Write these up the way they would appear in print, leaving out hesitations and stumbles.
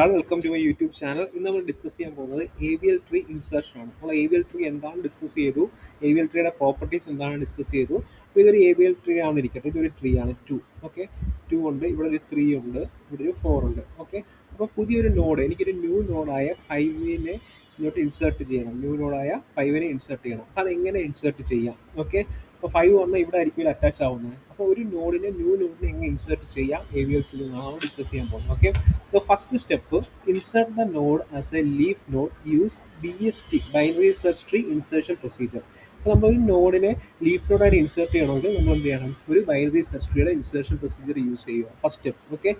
Welcome to my YouTube channel. ഇന്ന് നമ്മൾ discuss ചെയ്യാൻ പോകുന്നത് AVL ട്രീ ഇൻസർഷൻ ആണ്. നമ്മൾ AVL ട്രീ എന്താണ് ഡിസ്കസ് ചെയ്തു, AVL ട്രീയുടെ പ്രോപ്പർട്ടീസ് എന്താണ് ഡിസ്കസ് ചെയ്തു. അപ്പോൾ ഇതൊരു AVL ട്രീ ആണെന്നിരിക്കട്ടെ, ഇതൊരു ട്രീ ആണ് 2. ഓക്കെ, 2 ഉണ്ട്, ഇവിടെ ഒരു 3 ഉണ്ട്, ഇവിടെ ഒരു 4 ഉണ്ട്. ഓക്കെ, അപ്പോൾ പുതിയൊരു നോഡ്, എനിക്കൊരു ന്യൂ നോഡായ 5നെ ഇങ്ങോട്ട് ഇൻസേർട്ട് ചെയ്യണം. ന്യൂ നോഡായ 5നെ ഇൻസേർട്ട് ചെയ്യണം. അപ്പോൾ അതെങ്ങനെ ഇൻസേർട്ട് ചെയ്യാം? ഓക്കെ, അപ്പോൾ 5 വന്നാൽ ഇവിടെ ആയിരിക്കും അറ്റാച്ച് ആവുന്നത്. അപ്പോൾ ഒരു നോഡിനെ ന്യൂ നോഡിനെ എങ്ങനെ ഇൻസേർട്ട് ചെയ്യാം AVL ട്രീ എന്നാണ് ഡിസ്കസ് ചെയ്യാൻ പോകുന്നത്. Okay, so first step, insert the node as a leaf node. Use BST, binary search tree insertion procedure. അപ്പോൾ നമ്മളൊരു നോഡിനെ ലീഫ് നോഡായിട്ട് ഇൻസേർട്ട് ചെയ്യണമെങ്കിൽ നമ്മൾ എന്ത് ചെയ്യണം? ഒരു ബൈനറി സെർച്ച് ട്രീയുടെ ഇൻസേർഷൻ പ്രൊസീജിയർ യൂസ് ചെയ്യുക. First step. Okay,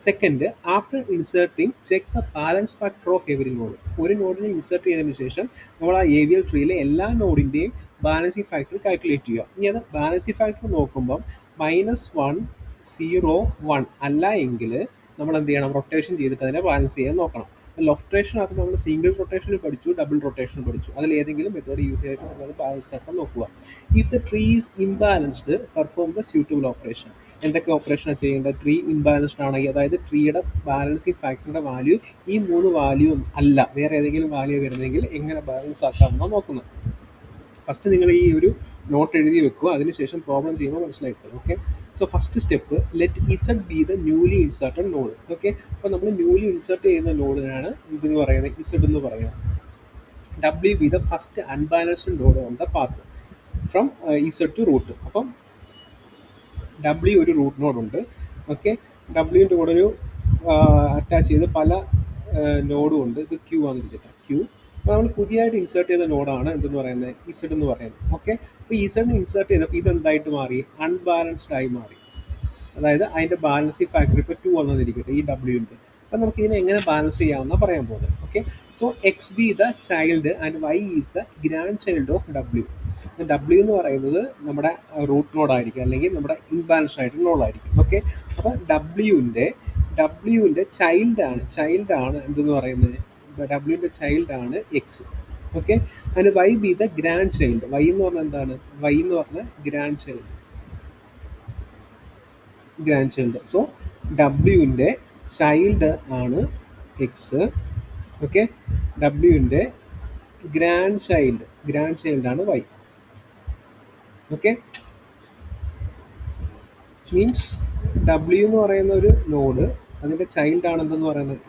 second, after inserting check the balance factor of every node. ഒരു നോഡിനെ ഇൻസേർട്ട് ചെയ്തതിന് ശേഷം നമ്മൾ ആ AVL ട്രീയിലെ എല്ലാ നോഡിൻ്റെയും ബാലൻസിങ് ഫാക്ടർ കാൽക്കുലേറ്റ് ചെയ്യുക. ഇനി അത് ബാലൻസിങ് ഫാക്ടർ നോക്കുമ്പം -1, 0, 1 അല്ല എങ്കിൽ നമ്മൾ എന്ത് ചെയ്യണം? റൊട്ടേഷൻ ചെയ്തിട്ട് അതിനെ ബാലൻസ് ചെയ്യാൻ നോക്കണം. റൊട്ടേഷനകത്ത് നമ്മൾ സിംഗിൾ റൊട്ടേഷൻ പഠിച്ചു, ഡബിൾ റൊട്ടേഷൻ പഠിച്ചു. അതിൽ ഏതെങ്കിലും മെത്തേഡ് യൂസ് ചെയ്തിട്ട് നമ്മൾ ബാലൻസ് ആക്കാൻ നോക്കുക. If the tree is imbalanced, perform the suitable operation. എന്തൊക്കെ ഓപ്പറേഷനാണ് ചെയ്യേണ്ടത്? ട്രീ ഇംബാലൻസ്ഡ് ആണെങ്കിൽ, അതായത് ട്രീയുടെ ബാലൻസിങ് ഫാക്ടറിൻ്റെ വാല്യൂ ഈ 3 വാല്യൂ അല്ല, വേറെ ഏതെങ്കിലും വാല്യൂ വരുന്നെങ്കിൽ എങ്ങനെ ബാലൻസ് ആക്കാമെന്നാണ് നോക്കുന്നത്. ഫസ്റ്റ് നിങ്ങൾ ഈ ഒരു നോട്ട് എഴുതി വെക്കുക, അതിനുശേഷം പ്രോബ്ലം ചെയ്യുമ്പോൾ മനസ്സിലാക്കുക. Okay, so first step, let Z B the newly inserted node. Okay, അപ്പോൾ നമ്മൾ ന്യൂലി ഇൻസേർട്ട് ചെയ്യുന്ന നോഡിനാണ് ഇതെന്ന് പറയുന്നത് Z എന്ന് പറയുന്നത്. W be the first unbalanced node on the path from Z to root. അപ്പം W ഒരു റൂട്ട് നോഡുണ്ട്. ഓക്കെ, Wൻ്റെ കൂടെ ഒരു അറ്റാച്ച് ചെയ്ത് പല നോഡും ഉണ്ട്. ഇത് Q ആണെന്നിരിക്കട്ടെ, Q. അപ്പോൾ നമ്മൾ പുതിയതായിട്ട് ഇൻസേർട്ട് ചെയ്ത നോഡാണ് എന്തെന്ന് പറയുന്നത്? Z എന്ന് പറയുന്നത്. ഓക്കെ, അപ്പോൾ Z ഇൻസേർട്ട് ചെയ്തപ്പോൾ ഇതെന്തായിട്ട് മാറി? അൺബാലൻസ്ഡ് ആയി മാറി. അതായത് അതിൻ്റെ ബാലൻസിങ് ഫാക്ടർ ഇപ്പോൾ 2 വന്നിരിക്കട്ടെ ഈ Wൻ്റെ. അപ്പോൾ നമുക്ക് ഇതിനെ എങ്ങനെ ബാലൻസ് ചെയ്യാമെന്നാണ് പറയാൻ പോകുന്നത്. Okay, so X B the child and Y is the grand child of W. W എന്ന് പറയുന്നത് നമ്മുടെ റൂട്ട് നോഡായിരിക്കും, അല്ലെങ്കിൽ നമ്മുടെ ഇൻബാലൻസ്ഡ് ആയിട്ടുള്ള നോഡായിരിക്കും. ഓക്കെ, അപ്പോൾ Wൻ്റെ ചൈൽഡാണ് എന്തെന്ന് പറയുന്നത്? Wൻ്റെ ചൈൽഡാണ് X. ഓക്കെ, അതിന് Y be the grand child. Y എന്ന് പറഞ്ഞാൽ എന്താണ്? Y എന്ന് പറഞ്ഞാൽ ഗ്രാൻഡ് ചൈൽഡ്. സോ Wൻ്റെ ചൈൽഡ് ആണ് X. ഓക്കെ, Wൻ്റെ ഗ്രാൻഡ് ചൈൽഡാണ് Y. ഓക്കെ, മീൻസ് W എന്ന് പറയുന്ന ഒരു നോഡ്, അതിൻ്റെ ചൈൽഡാണ് എന്തെന്ന് പറയുന്നത്?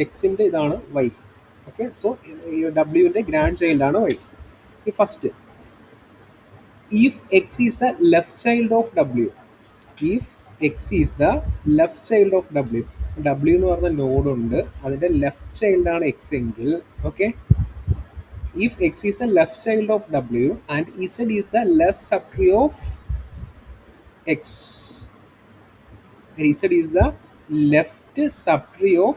Xൻ്റെ ഇതാണ് Y. ഓക്കെ, സോ Wൻ്റെ ഗ്രാൻഡ് ചൈൽഡാണ് Y. ഈ first, if X is the left child of W, W എന്ന് പറഞ്ഞ നോഡുണ്ട്, അതിൻ്റെ ലെഫ്റ്റ് ചൈൽഡാണ് X എങ്കിൽ, okay, if X is the left child of W and Z is the left subtree of X, Z is the left subtree of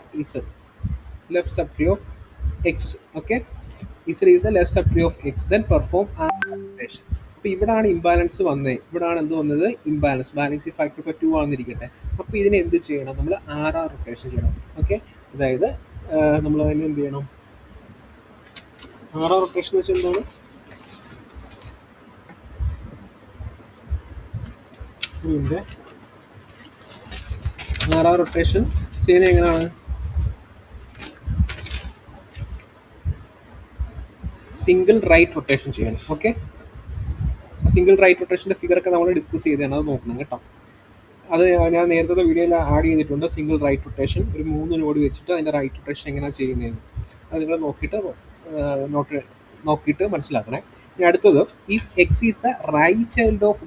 X. Okay, Z is the left subtree of X, then perform rotation. അപ്പോൾ ഇവിടാണ് imbalance വന്നത്. ഇവിടാണ് എന്ത് വന്നത്? Imbalance. Balancing factor ഇപ്പോൾ 2 ആണെന്നിരിക്കട്ടെ. അപ്പോൾ ഇതിനെ എന്ത് ചെയ്യണം? നമ്മൾ RR റൊട്ടേഷൻ ചെയ്യണം. ഓക്കെ, അതായത് നമ്മൾ അതിനെ എന്ത് ചെയ്യണം? RR റൊട്ടേഷൻ എന്ന് വെച്ചാൽ എന്താണ്? RR റൊട്ടേഷൻ ചെയ്യുന്നത് എങ്ങനെയാണ്? സിംഗിൾ റൈറ്റ് റൊട്ടേഷൻ ചെയ്യണം. ഓക്കെ, സിംഗിൾ റൈറ്റ് റൊട്ടേഷൻ്റെ ഫിഗറൊക്കെ നമ്മൾ ഡിസ്കസ് ചെയ്തതാണ്, അത് നോക്കണം കേട്ടോ. അത് ഞാൻ നേരത്തെ വീഡിയോയിൽ ആഡ് ചെയ്തിട്ടുണ്ട്. സിംഗിൾ റൈറ്റ് റൊട്ടേഷൻ, ഒരു 3 നോഡ് വെച്ചിട്ട് അതിൻ്റെ റൈറ്റ് റൊട്ടേഷൻ എങ്ങനെയാണ് ചെയ്യുന്നതെന്ന് അത് നിങ്ങൾ നോക്കിയിട്ട് മനസ്സിലാക്കണേ. ഇനി അടുത്തത്, if X is the right child of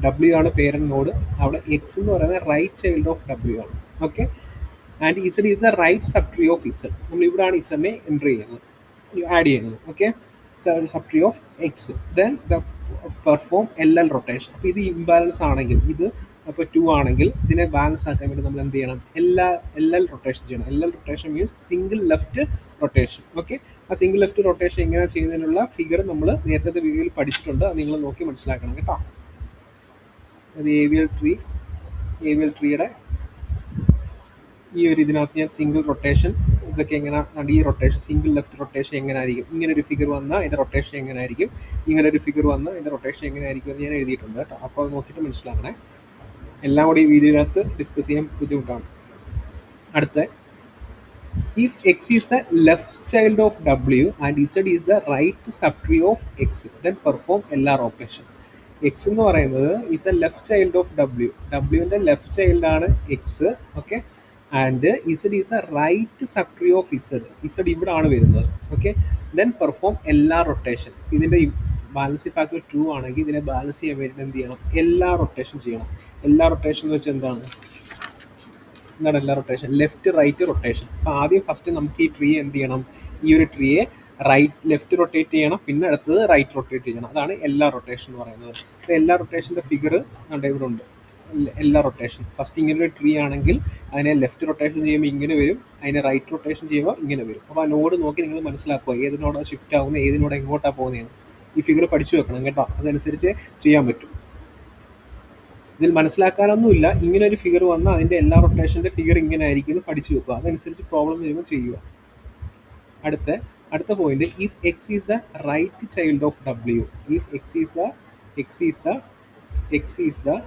W ആണ് പേരന്റ് നോഡ്, അവിടെ X എന്ന് പറയുന്നത് റൈറ്റ് ചൈൽഡ് ഓഫ് W ആണ്. Okay, and Z is the right subtree of Z. നമ്മൾ ഇവിടെയാണ് Z-നെ എൻ്റർ ചെയ്യുന്നത്, ആഡ് ചെയ്യുന്നത്. Okay, subtree of X, then the perform LL rotation. അപ്പോൾ ഇത് ഇംബാലൻസ് ആണെങ്കിൽ, ഇത് അപ്പോൾ 2 ആണെങ്കിൽ, ഇതിനെ ബാലൻസ് ആക്കാൻ വേണ്ടി നമ്മൾ എന്ത് ചെയ്യണം? LL റൊട്ടേഷൻ ചെയ്യണം. LL rotation means single left rotation. Okay, ആ സിംഗിൾ ലെഫ്റ്റ് റൊട്ടേഷൻ എങ്ങനെ ചെയ്യുന്നതിനുള്ള ഫിഗർ നമ്മൾ നേരത്തെ വീഡിയോയിൽ പഠിച്ചിട്ടുണ്ട്, അത് നിങ്ങൾ നോക്കി മനസ്സിലാക്കണം കേട്ടോ. അത് AVL ട്രീയുടെ ഈ ഒരു ഇതിനകത്ത് ഞാൻ സിംഗിൾ റൊട്ടേഷൻ ഇതൊക്കെ എങ്ങനെ, ഈ റൊട്ടേഷൻ സിംഗിൾ ലെഫ്റ്റ് റൊട്ടേഷൻ എങ്ങനെ ആയിരിക്കും, ഇങ്ങനെ ഒരു ഫിഗർ വന്നാൽ അതിൻ്റെ റൊട്ടേഷൻ എങ്ങനെ ആയിരിക്കും, ഇങ്ങനെ ഒരു ഫിഗർ വന്നാൽ അതിൻ്റെ റൊട്ടേഷൻ എങ്ങനെ ആയിരിക്കും എന്ന് ഞാൻ എഴുതിയിട്ടുണ്ട് കേട്ടോ. അപ്പോൾ അത് നോക്കിയിട്ട് മനസ്സിലാക്കണേ. എല്ലാം കൂടി ഈ വീഡിയോയിനകത്ത് ഡിസ്കസ് ചെയ്യാൻ ബുദ്ധിമുട്ടാണ്. അടുത്ത if x is the left child of w and z is the right subtree of x, then perform LR operation. x എന്ന് പറയുന്നത് is a left child of w. w ന്റെ ലെഫ്റ്റ് ചൈൽഡ് ആണ് x. Okay, and z is the right subtree of z. z ഇവിടെ ആണ് വരുന്നത്. Okay, then perform LR rotation. ഇതിന്റെ balance factor 2 ആണെങ്കിൽ ഇതിനെ ബാലൻസ് ചെയ്യാൻ വേണ്ടി എന്ത് ചെയ്യണം? LR റൊട്ടേഷൻ ചെയ്യണം. LR റൊട്ടേഷൻ എന്ന് വെച്ചാൽ എന്താണ്? എല്ലാ റൊട്ടേഷൻ? Left right rotation. അപ്പോൾ ആദ്യം ഫസ്റ്റ് നമുക്ക് ഈ ട്രീ എന്ത് ചെയ്യണം? ഈ ഒരു ട്രീയെ ലെഫ്റ്റ് റൊട്ടേറ്റ് ചെയ്യണം, പിന്നെ അടുത്തത് റൈറ്റ് റൊട്ടേറ്റ് ചെയ്യണം. അതാണ് എല്ലാ റൊട്ടേഷൻ എന്ന് പറയുന്നത്. അപ്പോൾ എല്ലാ റൊട്ടേഷൻ്റെ ഫിഗർ ഇവിടെ ഉണ്ട്. എല്ലാ റൊട്ടേഷൻ ഫസ്റ്റ് ഇങ്ങനെ ഒരു ട്രീ ആണെങ്കിൽ അതിനെ ലെഫ്റ്റ് റൊട്ടേഷൻ ചെയ്യുമ്പോൾ ഇങ്ങനെ വരും, അതിനെ റൈറ്റ് റൊട്ടേഷൻ ചെയ്യുമ്പോൾ ഇങ്ങനെ വരും. അപ്പോൾ ആ നോഡ് നോക്കി നിങ്ങൾ മനസ്സിലാക്കുക ഏതിനോടാണ് ഷിഫ്റ്റ് ആവുന്നത്, ഏതിനോട് എങ്ങോട്ടാണ് പോകുന്നതെന്ന്. ഈ ഫിഗർ പഠിച്ചു വെക്കണം കേട്ടോ, അതനുസരിച്ച് ചെയ്യാൻ പറ്റും. ഇതിൽ മനസ്സിലാക്കാനൊന്നുമില്ല, ഇങ്ങനെ ഒരു ഫിഗർ വന്നാൽ അതിൻ്റെ എല്ലാ റൊട്ടേഷൻ്റെ ഫിഗർ ഇങ്ങനെ ആയിരിക്കും, പഠിച്ചു വെക്കുക, അതനുസരിച്ച് പ്രോബ്ലം വരുമ്പോൾ ചെയ്യുക. അടുത്ത point, if X is the right child of W, if X is the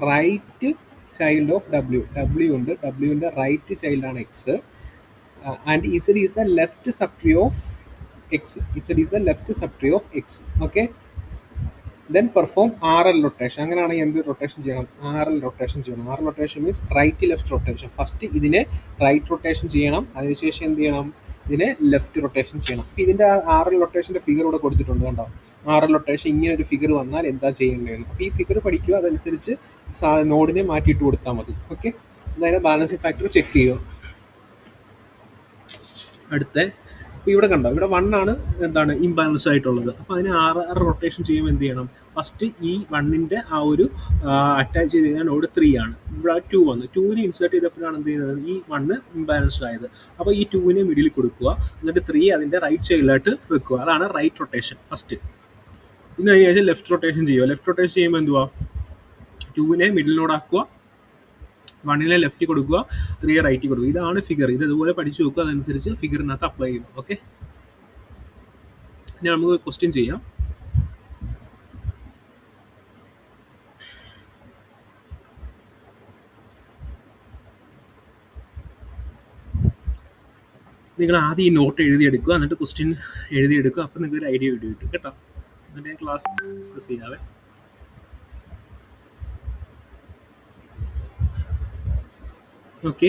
right child of W, W ഉണ്ട്, ഡബ്ല്യുവിൻ്റെ റൈറ്റ് ചൈൽഡാണ് X, and Z is the left subtree of X, Z is the left subtree of X. Okay, then perform RL rotation. അങ്ങനെയാണെങ്കിൽ എന്ത് rotation ചെയ്യണം? RL rotation ചെയ്യണം. RL rotation means right left rotation. First ഇതിനെ right rotation ചെയ്യണം, അതിനുശേഷം എന്ത് ചെയ്യണം? ഇതിനെ ലെഫ്റ്റ് റൊട്ടേഷൻ ചെയ്യണം. അപ്പോൾ ഇതിൻ്റെ RL റൊട്ടേഷൻ്റെ ഫിഗർ ഇവിടെ കൊടുത്തിട്ടുണ്ട് കണ്ടോ? RL റൊട്ടേഷൻ ഇങ്ങനെ ഒരു ഫിഗർ വന്നാൽ എന്താ ചെയ്യേണ്ടതെന്ന്. അപ്പോൾ ഈ ഫിഗർ പഠിക്കുക, അതനുസരിച്ച് നോഡിനെ മാറ്റിയിട്ട് കൊടുത്താൽ മതി. ഓക്കെ, അതായത് ബാലൻസിങ് ഫാക്ടർ ചെക്ക് ചെയ്യുക. അടുത്ത ഇവിടെ കണ്ടോ, ഇവിടെ 1 ആണ് എന്താണ് ഇംബാലൻസ് ആയിട്ടുള്ളത്. അപ്പോൾ അതിന് RR റൊട്ടേഷൻ ചെയ്യുമ്പോൾ എന്ത് ചെയ്യണം? ഫസ്റ്റ് ഈ 1ൻ്റെ ആ ഒരു അറ്റാച്ച് ചെയ്ത് കഴിഞ്ഞാൽ നോഡ് 3 ആണ്. ഇവിടെ 2 വന്നു, 2നെ ഇൻസേർട്ട് ചെയ്തപ്പോഴാണ് എന്ത് ചെയ്യുന്നത്? ഈ 1 ഇംബാലൻസ്ഡ് ആയത്. അപ്പോൾ ഈ 2നെ മിഡിൽ കൊടുക്കുക, എന്നിട്ട് 3 അതിൻ്റെ റൈറ്റ് സൈഡിലായിട്ട് വെക്കുക. അതാണ് റൈറ്റ് റൊട്ടേഷൻ ഫസ്റ്റ്. പിന്നെ അതിനുശേഷം ലെഫ്റ്റ് റൊട്ടേഷൻ ചെയ്യുക. ലെഫ്റ്റ് റൊട്ടേഷൻ ചെയ്യുമ്പോൾ എന്തുവാ? 2നെ മിഡിലിനോടാക്കുക, 1നെ ലെഫ്റ്റ് കൊടുക്കുക, 3 റൈറ്റ് കൊടുക്കുക. ഇതാണ് ഫിഗർ. ഇത് ഇതുപോലെ പഠിച്ചു വെക്കുക, അതനുസരിച്ച് ഫിഗറിനകത്ത് അപ്ലൈ ചെയ്യും. ഓക്കെ, ഇനി നമുക്ക് ക്വസ്റ്റ്യൻ ചെയ്യാം. നിങ്ങൾ ആദ്യം ഈ നോട്ട് എഴുതിയെടുക്കുക, എന്നിട്ട് ക്വസ്റ്റ്യൻ എഴുതിയെടുക്കുക. അപ്പം നിങ്ങൾക്ക് ഒരു ഐഡിയ വീഡിയോ കിട്ടും കേട്ടോ. എന്നിട്ട് ഞാൻ ക്ലാസ് ഡിസ്കസ് ചെയ്യാവേ. Okay,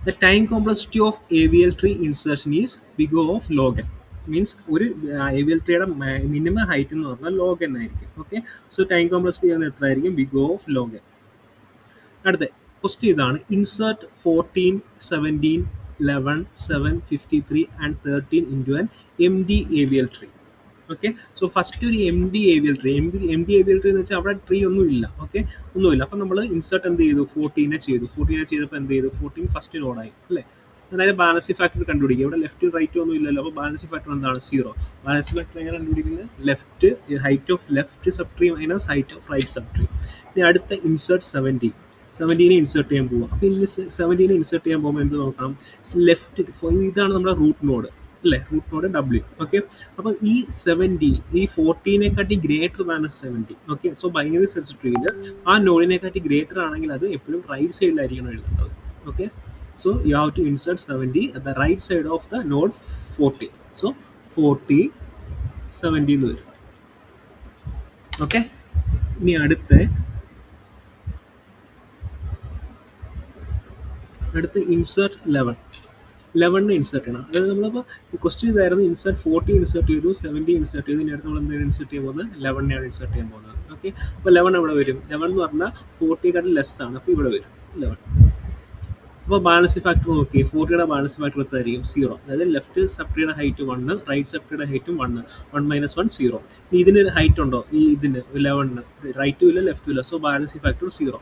the time complexity of AVL tree insertion is big O of log n. Means ഒരു AVL ട്രീയുടെ മിനിമം ഹൈറ്റ് എന്ന് പറഞ്ഞാൽ log n ആയിരിക്കും. ഓക്കെ, സോ ടൈം കോംപ്ലക്സിറ്റി ചെയ്യുന്നത് എത്ര ആയിരിക്കും? Big O of log n. അടുത്ത ക്വസ്റ്റ്യൻ ഇതാണ്, insert 14, 17, 11, 7, 53 and 13 into an MD AVL tree. Okay, so first ഒരു MD AVL tree. MD AVL tree എന്ന് വെച്ചാൽ അവിടെ ട്രീ ഒന്നും ഇല്ല. ഓക്കെ, ഒന്നുമില്ല. അപ്പം നമ്മൾ ഇൻസേർട്ട് എന്ത് ചെയ്തു? 14 ചെയ്തു. 14 ചെയ്തപ്പോൾ എന്ത് ചെയ്തു? 14 ഫസ്റ്റ് നോഡായി അല്ലേ? അതായത് ബാലൻസിങ് ഫാക്ടർ കണ്ടുപിടിക്കുക. ഇവിടെ ലെഫ്റ്റ് റൈറ്റ് ഒന്നും ഇല്ലല്ലോ, അപ്പോൾ ബാലൻസിങ് ഫാക്ടർ എന്താണ്? 0. ബാലൻസിങ് ഫാക്ടർ എങ്ങനെ കണ്ടുപിടിക്കുന്നത്? Left height of left subtree minus height of right subtree. ഇനി അടുത്ത ഇൻസേർട്ട് 17നെ ഇൻസേർട്ട് ചെയ്യാൻ പോകുക. അപ്പോൾ ഇനി 17നെ ഇൻസേർട്ട് ചെയ്യാൻ പോകുമ്പോൾ എന്ത് നോക്കണം? ലെഫ്റ്റ്, ഇതാണ് നമ്മുടെ റൂട്ട് നോഡ് അല്ലേ? Root node W. ഓക്കെ, അപ്പോൾ ഈ 70 ഈ 14നെക്കാട്ടി ഗ്രേറ്റർ ആണ് 70. ഓക്കെ, സോ ബൈനറി സെർച്ച് ട്രീയിൽ ആ നോഡിനെക്കാട്ടി ഗ്രേറ്റർ ആണെങ്കിൽ അത് എപ്പോഴും റൈറ്റ് സൈഡിലായിരിക്കണം എഴുതേണ്ടത്. Okay, so you have to insert 70 at the right side of the node 40. So 40 70 എന്ന് വരും. ഓക്കെ, ഇനി അടുത്ത ഇൻസേർട്ട് 11നെ ഇൻസേർട്ട് ചെയ്യണം. അതായത് നമ്മളിപ്പോൾ ക്വസ്റ്റ്യൻ ഇതായിരുന്നു, ഇൻസേർട്ട് 40 ഇൻസേർട്ട് ചെയ്തു, 70 ഇൻസേർട്ട് ചെയ്തു. ഇനി അടുത്ത് നമ്മൾ എന്തെങ്കിലും ഇൻസേർട്ട് ചെയ്യാൻ പോകുന്നത് 11നെയാണ് ഇൻസേർട്ട് ചെയ്യാൻ പോകുന്നത്. ഓക്കെ, അപ്പോൾ 11 എവിടെ വരും? 11 എന്ന് പറഞ്ഞാൽ 40ക്കാട്ടിൽ ലെസ് ആണ്, അപ്പോൾ ഇവിടെ വരും 11. അപ്പോൾ ബാലൻസിങ് ഫാക്ടർ നോക്കി, 40യുടെ ബാലൻസിങ് ഫാക്ടർ എത്രയായിരിക്കും? 0. അതായത് ലെഫ്റ്റ് സബ്ട്രീയുടെ ഹൈറ്റ് 1, റൈറ്റ് സബ്ട്രീയുടെ ഹൈറ്റും 1, 1 - 1 0. ഇതിന് ഹൈറ്റ് ഉണ്ടോ? ഇതിന് 11ന് റൈറ്റും ഇല്ല ലെഫ്റ്റും ഇല്ല, സോ ബാലൻസിങ് ഫാക്ടർ 0.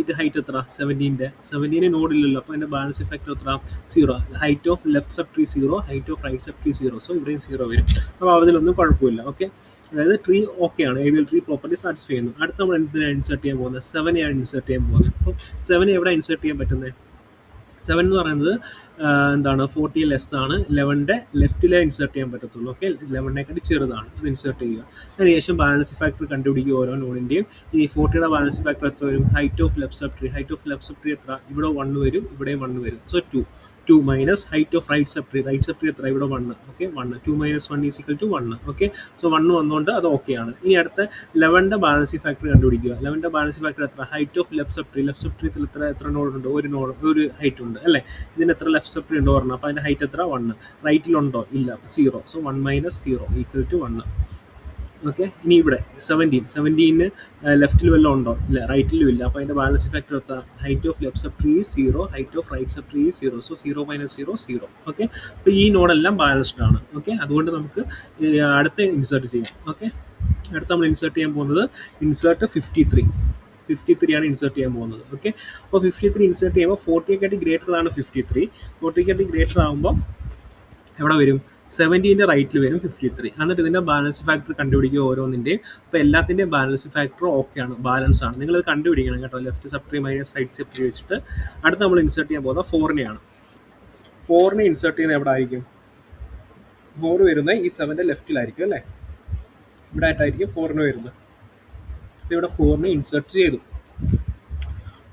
ഇത് ഹൈറ്റ് എത്ര? 17ന് നോഡില്ലല്ലോ, അപ്പോൾ അതിൻ്റെ ബാലൻസിങ് ഫാക്ടർ എത്ര? 0. Height of left subtree 0, height of right subtree 0, so ഇവിടെയും 0 വരും. അപ്പോൾ അതിലൊന്നും കുഴപ്പമില്ല. ഓക്കെ, അതായത് ട്രീ ഓക്കെയാണ്, AVL ട്രീ പ്രോപ്പർട്ടി സാറ്റിസ്ഫൈ ചെയ്യുന്നു. അടുത്ത നമ്മൾ എന്തിനാണ് ഇൻസേർട്ട് ചെയ്യാൻ പോകുന്നത്? 7നെയാണ് ഇൻസേർട്ട് ചെയ്യാൻ പോകുന്നത്. അപ്പോൾ 7 എവിടെ ഇൻസേർട്ട് ചെയ്യാൻ പറ്റുന്നത്? 7 എന്ന് പറയുന്നത് എന്താണ് 40 ലെസ് ആണ്, 11ന്റെ ലെഫ്റ്റിലെ ഇൻസേർട്ട് ചെയ്യാൻ പറ്റത്തുള്ളൂ. ഓക്കെ, 11നേക്കാട്ടി ചെറുതാണ്, അത് ഇൻസേർട്ട് ചെയ്യുക. അതിനുശേഷം ബാലൻസ് ഫാക്ടർ കണ്ടുപിടിക്കുക ഓരോ നോഡിൻ്റെയും. ഈ 40യുടെ ബാലൻസ് ഫാക്ടർ എത്ര വരും? Height of left subtree. Height of left subtree എത്ര? ഇവിടെ 1 വരും, ഇവിടെയും 1 വരും. So 2 minus height of right subtree. Right subtree എത്ര? ഇവിടെ 1. Okay, 1. 2 minus 1 is equal to 1. Okay, so 1 വന്നുകൊണ്ട് അത് ഓക്കെ ആണ്. ഇനി അടുത്ത 11ന്റെ ബാലൻസ് ഫാക്ടർ കണ്ടുപിടിക്കുക. 11ന്റെ ബാലൻസ് ഫാക്ടർ എത്ര? Height of left sub tree. Left subtree എത്ര നോഡ് ഉണ്ട്? ഒരു ഹൈറ്റ് ഉണ്ട് അല്ലേ? ഇതിന് എത്ര ലെഫ്റ്റ് സബ് ട്രീ ഉണ്ടോ പറഞ്ഞു? അപ്പോൾ അതിൻ്റെ ഹൈറ്റ് എത്ര? 1. റൈറ്റിലുണ്ടോ? ഇല്ല, അപ്പോൾ 0. So 1 minus 0 equal to 1. Okay, ഇനി ഇവിടെ 17ന് ലെഫ്റ്റിൽ വല്ലതും ഉണ്ടോ? ഇല്ല, റൈറ്റിലും ഇല്ല. അപ്പോൾ അതിൻ്റെ ബാലൻസ് ഫാക്ടർ എത്ര? Height of left subtree 0, height of right subtree 0. So 0 minus 0 0. Okay, അപ്പോൾ ഈ നോഡെല്ലാം ബാലൻസ്ഡ് ആണ്. ഓക്കെ, അതുകൊണ്ട് നമുക്ക് അടുത്ത ഇൻസേർട്ട് ചെയ്യാം. ഓക്കെ, അടുത്ത നമ്മൾ ഇൻസേർട്ട് ചെയ്യാൻ പോകുന്നത് ഇൻസേർട്ട് 53 ആണ് ഇൻസേർട്ട് ചെയ്യാൻ പോകുന്നത്. ഓക്കെ, അപ്പോൾ 53 ഇൻസേർട്ട് ചെയ്യുമ്പോൾ 40യെക്കാട്ടി ഗ്രേറ്റർ ആണ് 53. 40യെക്കാട്ടി ഗ്രേറ്റർ ആകുമ്പോൾ എവിടെ വരും? 70ൻ്റെ റൈറ്റിൽ വരും 53. എന്നിട്ട് ഇതിൻ്റെ ബാലൻസ് ഫാക്ടർ കണ്ടുപിടിക്കുക ഓരോന്നിൻ്റെയും. അപ്പോൾ എല്ലാത്തിൻ്റെയും ബാലൻസ് ഫാക്ടർ ഓക്കെ ആണ്, ബാലൻസ് ആണ്. നിങ്ങളത് കണ്ടുപിടിക്കണം കേട്ടോ, left subtree minus right subtree വെച്ചിട്ട്. അടുത്ത് നമ്മൾ ഇൻസേർട്ട് ചെയ്യാൻ പോകുന്നത് 4നെയാണ്. 4നെ ഇൻസേർട്ട് ചെയ്യുന്നത് എവിടെ ആയിരിക്കും? 4 വരുന്നത് ഈ 7ൻ്റെ ലെഫ്റ്റിലായിരിക്കും അല്ലേ? ഇവിടെ ആയിട്ടായിരിക്കും 4ന് വരുന്നത്. അപ്പോൾ ഇവിടെ 4നെ ഇൻസേർട്ട് ചെയ്തു.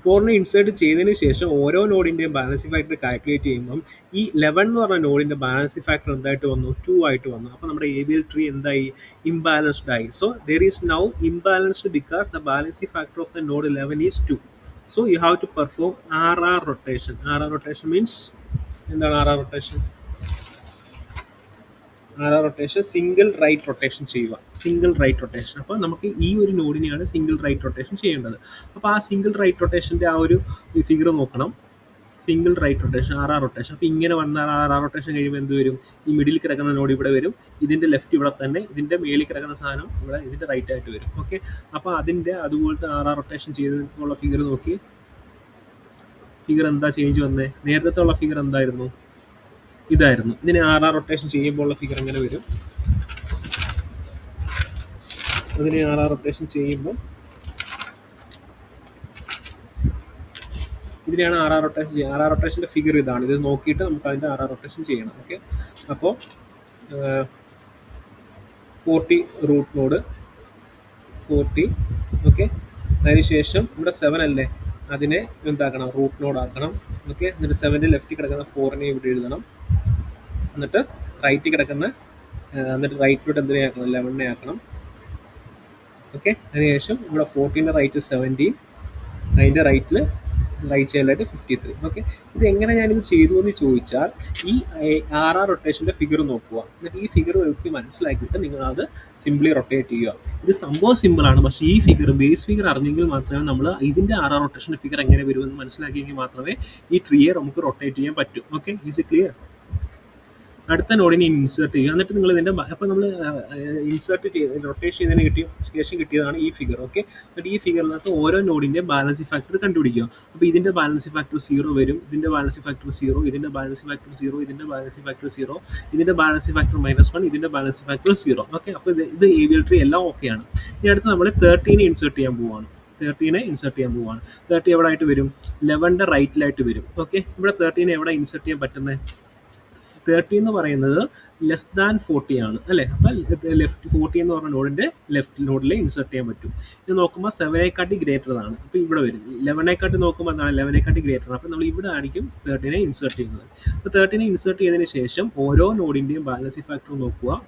4നെ ഇൻസേർട്ട് ചെയ്തതിന് ശേഷം ഓരോ നോഡിൻ്റെയും ബാലൻസിങ് ഫാക്ടർ കാൽക്കുലേറ്റ് ചെയ്യുമ്പം ഈ 11 എന്ന് പറഞ്ഞ നോഡിൻ്റെ ബാലൻസിങ് ഫാക്ടർ എന്തായിട്ട് വന്നു? 2 ആയിട്ട് വന്നു. അപ്പോൾ നമ്മുടെ ABL ട്രീ എന്തായി? ഇംബാലൻസ്ഡ് ആയി. So there is now imbalanced because the balancing factor of the node 11 is 2. So you have to perform RR rotation. RR rotation means എന്താണ്? RR rotation single right rotation ചെയ്യുക. Single right rotation. അപ്പോൾ നമുക്ക് ഈ ഒരു നോഡിനെയാണ് single right rotation ചെയ്യേണ്ടത്. അപ്പോൾ ആ single right റൊട്ടേഷൻ്റെ ആ ഒരു ഫിഗർ നോക്കണം. Single right rotation, RR rotation. അപ്പോൾ ഇങ്ങനെ വന്നാൽ RR റൊട്ടേഷൻ കഴിയുമ്പോൾ എന്ത് വരും? ഈ മിഡിൽ കിടക്കുന്ന നോഡ് ഇവിടെ വരും, ഇതിൻ്റെ ലെഫ്റ്റ് ഇവിടെ തന്നെ, ഇതിൻ്റെ മേളിൽ കിടക്കുന്ന സാധനം ഇവിടെ ഇതിൻ്റെ റൈറ്റ് ആയിട്ട് വരും. ഓക്കെ, അപ്പോൾ അതിൻ്റെ അതുപോലത്തെ RR റൊട്ടേഷൻ ചെയ്തിട്ടുള്ള ഫിഗർ നോക്കി. ഫിഗർ എന്താ ചേഞ്ച് വന്നേ? നേരത്തെ ഉള്ള ഫിഗർ എന്തായിരുന്നു? ഇതായിരുന്നു. ഇതിനെ RR റൊട്ടേഷൻ ചെയ്യുമ്പോൾ ഉള്ള ഫിഗർ എങ്ങനെ വരും? അതിനെ RR റൊട്ടേഷൻ ചെയ്യുമ്പോൾ ഇതിനെയാണ് RR റൊട്ടേഷൻ ചെയ്യുക. RR റൊട്ടേഷൻ്റെ ഫിഗർ ഇതാണ്. ഇത് നോക്കിയിട്ട് നമുക്ക് അതിൻ്റെ RR റൊട്ടേഷൻ ചെയ്യണം. ഓക്കെ, അപ്പോൾ 40 റൂട്ട് നോഡ് 40. ഓക്കെ, അതിനുശേഷം ഇവിടെ 7 അല്ലേ, അതിനെ എന്താക്കണം? റൂട്ട് നോഡ് ആക്കണം. ഓക്കെ, എന്നിട്ട് 7ൻ്റെ ലെഫ്റ്റിൽ കിടക്കുന്ന 4നെ ഇവിടെ എഴുതണം. എന്നിട്ട് റൈറ്റിൽ കിടക്കുന്ന എന്നിട്ട് റൈറ്റിലോട്ട് എന്തിനെ ആക്കണം? 11നെ ആക്കണം. ഓക്കെ, അതിനുശേഷം ഇവിടെ 14ൻ്റെ റൈറ്റ് 17, അതിൻ്റെ റൈറ്റിൽ റൈറ്റ് സൈഡിലായിട്ട് 53. ഓക്കെ, ഇത് എങ്ങനെ ഞാനിത് ചെയ്തു എന്ന് ചോദിച്ചാൽ ഈ RR റൊട്ടേഷൻ്റെ ഫിഗർ നോക്കുക. എന്നിട്ട് ഈ ഫിഗർ എനിക്ക് മനസ്സിലാക്കിയിട്ട് നിങ്ങളത് സിംപ്ലി റൊട്ടേറ്റ് ചെയ്യുക. ഇത് സംഭവം സിമ്പിളാണ്, പക്ഷേ ഈ ഫിഗർ ബേസ് ഫിഗർ അറിഞ്ഞെങ്കിൽ മാത്രമേ നമ്മൾ ഇതിൻ്റെ RR റൊട്ടേഷൻ്റെ ഫിഗർ എങ്ങനെ വരുമെന്ന് മനസ്സിലാക്കിയെങ്കിൽ മാത്രമേ ഈ ട്രീയെ നമുക്ക് റൊട്ടേറ്റ് ചെയ്യാൻ പറ്റൂ. Okay, is it clear? അടുത്ത നോഡിനെ ഇൻസേർട്ട് ചെയ്യുക. എന്നിട്ട് നിങ്ങൾ ഇതിൻ്റെ അപ്പോൾ നമ്മൾ ഇൻസേർട്ട് ചെയ്ത് റൊട്ടേഷൻ ചെയ്തതിന് ശേഷം കിട്ടിയതാണ് ഈ ഫിഗർ. ഓക്കെ, എന്നിട്ട് ഈ ഫിഗറിനകത്ത് ഓരോ നോഡിൻ്റെ ബാലൻസിങ് ഫാക്ടർ കണ്ടുപിടിക്കുക. അപ്പോൾ ഇതിൻ്റെ ബാലൻസിങ് ഫാക്ടർ 0 വരും, ഇതിൻ്റെ ബാലൻസിങ് ഫാക്ടർ 0, ഇതിൻ്റെ ബാലൻസിങ് ഫാക്ടർ 0, ഇതിൻ്റെ ബാലൻസിങ് ഫാക്ടർ 0, ഇതിൻ്റെ ബാലൻസിങ് ഫാക്ടർ -1, ഇതിൻ്റെ ബാലൻസിങ് ഫാക്ടർ 0. ഓക്കെ, അപ്പോൾ ഇത് ABL ട്രീ എല്ലാം ഓക്കെയാണ്. ഇനി അടുത്ത് നമ്മൾ 13നെ ഇൻസേർട്ട് ചെയ്യാൻ പോവുകയാണ്. 30 എവിടെ ആയിട്ട് വരും? 11ൻ്റെ റൈറ്റിലായിട്ട് വരും. ഓക്കെ, ഇവിടെ 13നെ എവിടെ ഇൻസേർട്ട് ചെയ്യാൻ പറ്റുന്നത്? 30 എന്ന് പറയുന്നത് ലെസ് ദാൻ 40 ആണ് അല്ലേ? അപ്പോൾ ലെഫ്റ്റ് 40 എന്ന് പറഞ്ഞ നോഡിൻ്റെ ലെഫ്റ്റ് നോഡിൽ ഇൻസേർട്ട് ചെയ്യാൻ പറ്റും. ഇത് നോക്കുമ്പോൾ 7നെക്കാട്ടി ഗ്രേറ്റർ ആണ്. അപ്പോൾ ഇവിടെ വരും 11നെക്കാട്ടി നോക്കുമ്പോൾ എന്താണ്? 11നെക്കാട്ടി ഗ്രേറ്റർ ആണ്. അപ്പോൾ നമ്മൾ ഇവിടെ ആയിരിക്കും 13നെ ഇൻസേർട്ട് ചെയ്യുന്നത്. അപ്പോൾ 13നെ ഇൻസേർട്ട് ചെയ്തതിന് ശേഷം ഓരോ നോഡിൻ്റെയും ബാലൻസിങ് ഫാക്ടർ നോക്കുക.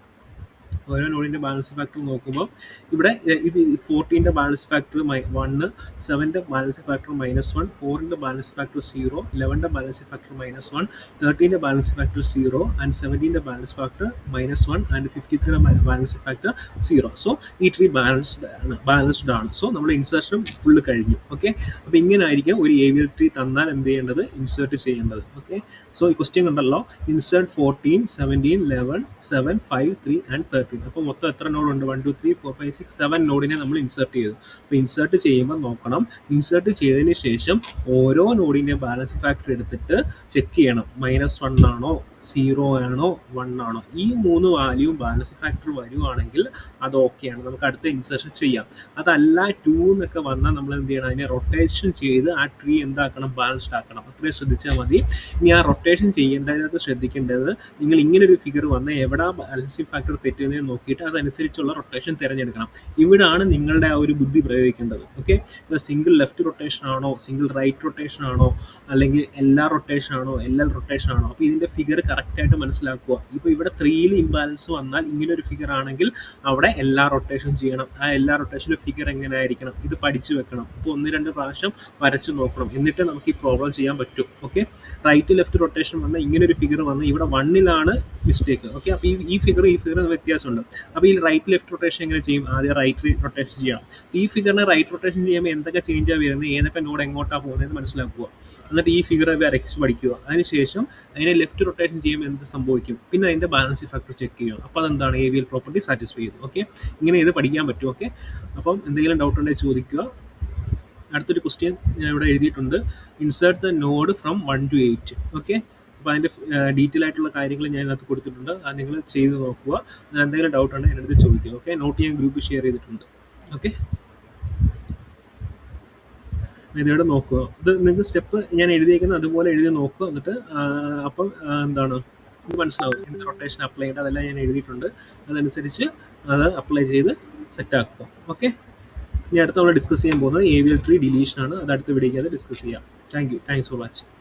ഓരോ നോഡിൻ്റെ ബാലൻസ് ഫാക്ടർ നോക്കുമ്പോൾ ഇവിടെ ഇത് 14ൻ്റെ ബാലൻസ് ഫാക്ടർ 1, 7ൻ്റെ ബാലൻസ് ഫാക്ടർ -1, 4ൻ്റെ ബാലൻസ് ഫാക്ടർ 0, 11ൻ്റെ ബാലൻസ് ഫാക്ടർ -1, 13ൻ്റെ ബാലൻസ് ഫാക്ടർ 0 ആൻഡ് 17ൻ്റെ ബാലൻസ് ഫാക്ടർ -1 ആൻഡ് 53ൻ്റെ ബാലൻസ് ഫാക്ടർ 0. സോ ഈ ട്രീ ബാലൻസ്ഡ് ആണ്. സോ നമ്മുടെ ഇൻസേർഷൻ ഫുള്ള് കഴിഞ്ഞു. ഓക്കെ, അപ്പോൾ ഇങ്ങനെ ആയിരിക്കും ഒരു ABL ട്രീ തന്നാൽ എന്ത് ചെയ്യേണ്ടത്? ഇൻസേർട്ട് ചെയ്യേണ്ടത്. ഓക്കെ, സോ ഈ ക്വസ്റ്റ്യൻ കണ്ടല്ലോ, ഇൻസേർട്ട് 14, 17, 11, 7, 5, 3 ആൻഡ് 13. അപ്പോൾ മൊത്തം എത്ര നോഡ് ഉണ്ട്? 1, 2, 3, 4, 5, 6, 7 നോഡിനെ നമ്മൾ ഇൻസേർട്ട് ചെയ്തു. അപ്പോൾ ഇൻസേർട്ട് ചെയ്യുമ്പോൾ നോക്കണം, ഇൻസേർട്ട് ചെയ്തതിന് ശേഷം ഓരോ നോഡിൻ്റെ ബാലൻസ് ഫാക്ടർ എടുത്തിട്ട് ചെക്ക് ചെയ്യണം. -1 ആണോ 0 ആണോ 1 ആണോ, ഈ 3 വാല്യൂ ബാലൻസ് ഫാക്ടർ വരുവാണെങ്കിൽ അത് ഓക്കെയാണ്, നമുക്ക് അടുത്ത ഇൻസേർഷൻ ചെയ്യാം. അതല്ല 2 എന്നൊക്കെ വന്നാൽ നമ്മൾ എന്ത് ചെയ്യണം, അതിനെ റൊട്ടേഷൻ ചെയ്ത് ആ ട്രീ എന്താക്കണം, ബാലൻസ്ഡ് ആക്കണം. അത്രയും ശ്രദ്ധിച്ചാൽ മതി. ഇനി ആ റൊട്ടേഷൻ ചെയ്യേണ്ടത് ശ്രദ്ധിക്കേണ്ടത്, നിങ്ങൾ ഇങ്ങനെ ഒരു ഫിഗർ വന്ന് എവിടെ ബാലൻസിങ് ഫാക്ടർ തെറ്റുന്നതെന്ന് നോക്കിയിട്ട് അതനുസരിച്ചുള്ള റൊട്ടേഷൻ തിരഞ്ഞെടുക്കണം. ഇവിടാണ് നിങ്ങളുടെ ആ ഒരു ബുദ്ധി പ്രയോഗിക്കേണ്ടത്. ഓക്കെ, സിംഗിൾ ലെഫ്റ്റ് റൊട്ടേഷൻ ആണോ, സിംഗിൾ റൈറ്റ് റൊട്ടേഷൻ ആണോ, അല്ലെങ്കിൽ എല്ലാ റൊട്ടേഷൻ ആണോ, എല്ലാ റൊട്ടേഷൻ ആണോ. അപ്പോൾ ഇതിൻ്റെ ഫിഗർ കറക്റ്റായിട്ട് മനസ്സിലാക്കുക. ഇപ്പോൾ ഇവിടെ 3ൽ ഇംബാലൻസ് വന്നാൽ ഇങ്ങനെ ഒരു ഫിഗർ ആണെങ്കിൽ അവിടെ എല്ലാ റൊട്ടേഷൻ ചെയ്യണം. ആ എല്ലാ റൊട്ടേഷൻ്റെ ഫിഗർ എങ്ങനെ ആയിരിക്കണം, ഇത് പഠിച്ചു വെക്കണം. അപ്പോൾ 1-2 പ്രാവശ്യം വരച്ച് നോക്കണം, എന്നിട്ട് നമുക്ക് ഈ പ്രോബ്ലം ചെയ്യാൻ പറ്റും. ഓക്കെ, റൈറ്റ് ലെഫ്റ്റ് റൊട്ടേഷൻ വന്നാൽ ഇങ്ങനെ ഒരു ഫിഗർ വന്ന് ഇവിടെ 1ലാണ് മിസ്റ്റേക്ക്. ഓക്കെ, അപ്പോൾ ഈ ഫിഗർ വ്യത്യാസമുണ്ട്. അപ്പോൾ ഈ റൈറ്റ് ലെഫ്റ്റ് റൊട്ടേഷൻ എങ്ങനെ ചെയ്യും, ആദ്യം റൈറ്റ് റൊട്ടേഷൻ ചെയ്യണം. ഈ ഫിഗറിനെ റൈറ്റ് റൊട്ടേഷൻ ചെയ്യുമ്പോൾ എന്തൊക്കെ ചേഞ്ചാണ് വരുന്നത്, ഏതൊക്കെ നോഡ് എങ്ങോട്ടാണ് പോകുന്നതെന്ന് മനസ്സിലാക്കുക. എന്നിട്ട് ഈ ഫിഗർ വരച്ച് പഠിക്കുക. അതിനുശേഷം അതിനെ ലെഫ്റ്റ് റൊട്ടേഷൻ ചെയ്യുമ്പോൾ എന്ത് സംഭവിക്കും, പിന്നെ അതിൻ്റെ ബാലൻസ് ഫാക്ടർ ചെക്ക് ചെയ്യുക. അപ്പോൾ അതെന്താണ്, AVL പ്രോപ്പർട്ടി സാറ്റിസ്ഫൈ ചെയ്തു. ഓക്കെ, ഇങ്ങനെ ഇത് പഠിക്കാൻ പറ്റും. ഓക്കെ, അപ്പം എന്തെങ്കിലും ഡൗട്ട് ഉണ്ടെങ്കിൽ ചോദിക്കുക. അടുത്തൊരു ക്വസ്റ്റ്യൻ ഞാൻ ഇവിടെ എഴുതിയിട്ടുണ്ട്, insert the node from 1 to 8. Okay, അപ്പോൾ അതിൻ്റെ ഡീറ്റെയിൽ ആയിട്ടുള്ള കാര്യങ്ങൾ ഞാൻ അതിനകത്ത് കൊടുത്തിട്ടുണ്ട്. അത് നിങ്ങൾ ചെയ്ത് നോക്കുക. എന്തെങ്കിലും ഡൗട്ട് ഉണ്ടെങ്കിൽ എൻ്റെ അടുത്ത് ചോദിക്കുക. ഓക്കെ, നോട്ട് ഞാൻ ഗ്രൂപ്പ് ഷെയർ ചെയ്തിട്ടുണ്ട്. ഓക്കെ, ഇതിവിടെ നോക്കുക. ഇത് നിങ്ങൾക്ക് സ്റ്റെപ്പ് ഞാൻ എഴുതിയേക്കുന്നത് അതുപോലെ എഴുതി നോക്കുക. എന്നിട്ട് അപ്പം എന്താണ് ഇത് മനസ്സിലാവും, എന്ത് റൊട്ടേഷൻ അപ്ലൈ ചെയ്യേണ്ടത് അതെല്ലാം ഞാൻ എഴുതിയിട്ടുണ്ട്. അതനുസരിച്ച് അത് അപ്ലൈ ചെയ്ത് സെറ്റാക്കുക. ഓക്കെ, ഇനി അടുത്ത് നമ്മൾ ഡിസ്കസ് ചെയ്യാൻ പോകുന്നത് AVL ട്രീ ഡിലീഷൻ ആണ്. അത് അടുത്ത വീഡിയോയ്ക്ക് അത് ഡിസ്കസ് ചെയ്യാം. Thanks for watching.